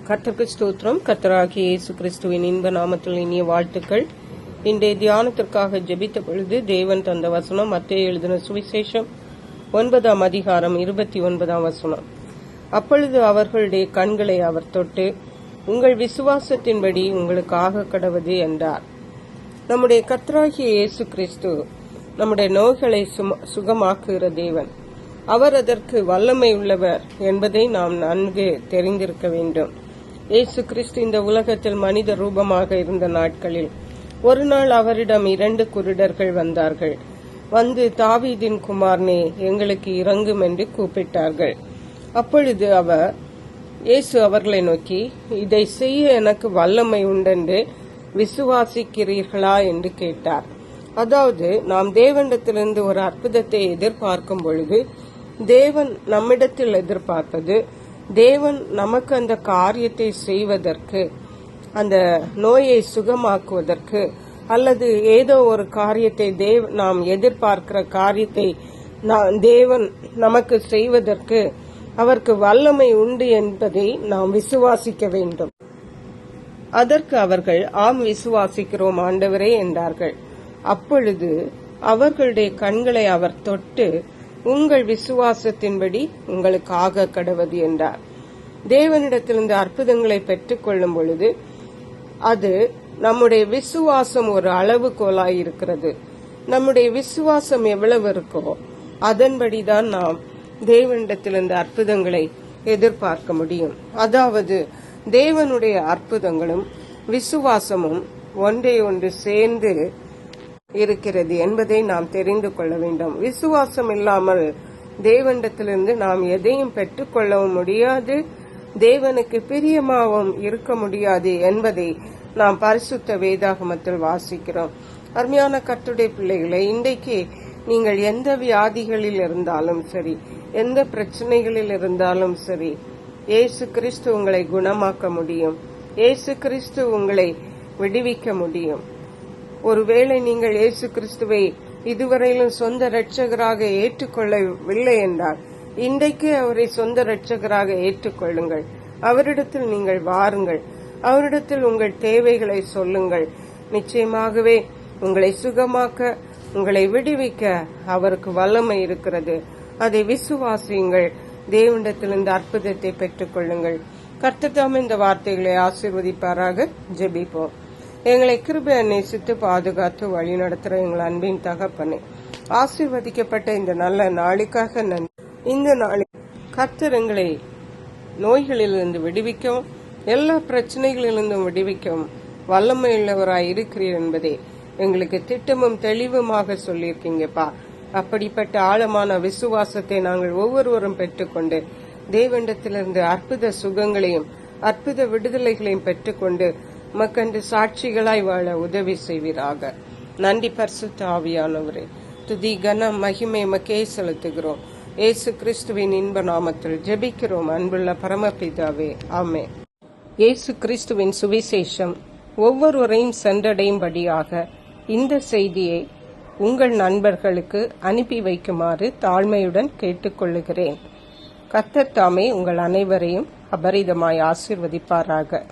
கர்த்தருக்கு ஸ்தோத்திரம். கர்த்தராகிய இயேசு கிறிஸ்துவின் இன்ப நாமத்தில் இனிய வாழ்த்துக்கள். இன்றைய தியானத்திற்காக ஜெபித்த பொழுது தேவன் தந்த வசனம் மத்தேயு எழுதின சுவிசேஷம் 9ஆம் அதிகாரம் 29ஆம் வசனம். அப்பொழுது அவர்களுடைய கண்களை அவர் தொட்டு, உங்கள் விசுவாசத்தின்படி உங்களுக்கு ஆக கடவது என்றார். நம்முடைய கர்த்தராகிய இயேசு கிறிஸ்து நம்முடைய நோய்களை சுகமாக்குகிற தேவன். அவர் அதற்கு வல்லமை உள்ளவர் என்பதை நாம் நன்கு தெரிந்திருக்க வேண்டும். இயேசு கிறிஸ்து இந்த உலகத்தில் மனித ரூபமாக இருந்த நாட்களில் ஒரு நாள் அவரிடம் 2 குருடர்கள் வந்தார்கள். வந்து, தாவீதின் குமாரனே, எங்களுக்கு இரங்கும் என்று கூப்பிட்டார்கள். அப்பொழுது இயேசு அவர்களை நோக்கி, இதை செய்ய எனக்கு வல்லமை உண்டென்று விசுவாசிக்கிறீர்களா என்று கேட்டார். அதாவது, நாம் தேவனிடத்திலிருந்து ஒரு அற்புதத்தை எதிர்பார்க்கும் பொழுது தேவன் நம்மிடத்தில் எதிர்பார்ப்பது, தேவன் நமக்கு அந்த காரியத்தை செய்வதற்கு, அந்த நோயை சுகமாக்குவதற்கு, அல்லது ஏதோ ஒரு காரியத்தை நாம் எதிர்பார்க்கிற காரியத்தை தேவன் நமக்கு செய்வதற்கு அவருக்கு வல்லமை உண்டு என்பதை நாம் விசுவாசிக்க வேண்டும். அதற்கு அவர்கள், ஆம், விசுவாசிக்கிறோம் ஆண்டவரே என்றார்கள். அப்பொழுது அவர்களுடைய கண்களை அவர் தொட்டு, உங்கள் விசுவாசத்தின்படி உங்களுக்கு ஆக கடவது என்றார். தேவனிடத்திலிருந்து அற்புதங்களை பெற்றுக் கொள்ளும் பொழுது அது நம்முடைய விசுவாசம் ஒரு அளவுகோலாய் இருக்கிறது. நம்முடைய விசுவாசம் எவ்வளவு இருக்கோ அதன்படிதான் நாம் தேவனிடத்திலிருந்து அற்புதங்களை எதிர்பார்க்க முடியும். அதாவது, தேவனுடைய அற்புதங்களும் விசுவாசமும் ஒன்றை ஒன்று சேர்ந்து இருக்கிறது என்பதை நாம் தெரிந்து கொள்ள வேண்டும். விசுவாசம் இல்லாமல் தேவனிடத்திலிருந்து நாம் எதையும் பெற்றுக்கொள்ளவும் முடியாது, தேவனுக்கு பிரியமாகவும் இருக்க முடியாது என்பதை நாம் பரிசுத்த வேதாகமத்தில் வாசிக்கிறோம். அருமையான கர்த்தருடைய பிள்ளைகளை, இன்றைக்கு நீங்கள் எந்த வியாதிகளில் இருந்தாலும் சரி, எந்த பிரச்சனைகளில் இருந்தாலும் சரி, இயேசு கிறிஸ்து உங்களை குணமாக்க முடியும். இயேசு கிறிஸ்து உங்களை விடுவிக்க முடியும். ஒருவேளை நீங்கள் இயேசு கிறிஸ்துவை இதுவரையிலும் சொந்த இரட்சகராக ஏற்றுக்கொள்ளவில்லை என்றால், இன்றைக்கு அவரை சொந்த இரட்சகராக ஏற்றுக்கொள்ளுங்கள். அவரிடத்தில் நீங்கள் வாருங்கள். அவரிடத்தில் உங்கள் தேவைகளை சொல்லுங்கள். நிச்சயமாகவே உங்களை சுகமாக்க, உங்களை விடுவிக்க அவருக்கு வல்லமை இருக்கிறது. அதை விசுவாசியுங்கள். தேவனிடத்திலிருந்து அற்புதத்தை பெற்றுக் கொள்ளுங்கள். கர்த்தர் தாமே இந்த வார்த்தைகளை ஆசீர்வதிப்பாராக. ஜெபிப்போம். எங்களை கிருபையை நேசித்து பாதுகாத்து வழி நடத்துற எங்கள் அன்பின் தகப்பனே, ஆசீர்வதிக்கப்பட்ட இந்த நல்ல நாளுக்காக நன்றி. இந்த நாளில் கர்த்தர் எங்களை நோய்களிலிருந்து விடுவிக்கவும், எல்லா பிரச்சனைகளிலிருந்தும் விடுவிக்கவும் வல்லமையுள்ளவராய் இருக்கிறீர் என்பதை எங்களுக்கு திட்டமும் தெளிவுமாக சொல்லியிருக்கீங்கப்பா. அப்படிப்பட்ட ஆழமான விசுவாசத்தை நாங்கள் ஒவ்வொருவரும் பெற்றுக்கொண்டு தேவனிடத்திலிருந்து அற்புத சுகங்களையும் அற்புத விடுதலைகளையும் பெற்றுக்கொண்டு மக்கண்டு சாட்சிகளாய் வாழ உதவி செய்வீராக. நன்றி பரிசுத்த ஆவியானவரே. துதி கனம் மகிமை மக்கே செலுத்துகிறோம். இயேசு கிறிஸ்துவின் இன்ப நாமத்தில் ஜெபிக்கிறோம் அன்புள்ள பரமபிதாவே, ஆமென். இயேசு கிறிஸ்துவின் சுவிசேஷம் ஒவ்வொருவரையும் சென்றடையும்படியாக இந்த செய்தியை உங்கள் நண்பர்களுக்கு அனுப்பி வைக்குமாறு தாழ்மையுடன் கேட்டுக்கொள்ளுகிறேன். கர்த்தர் தாமே உங்கள் அனைவரையும் அபரிதமாய் ஆசீர்வதிப்பாராக.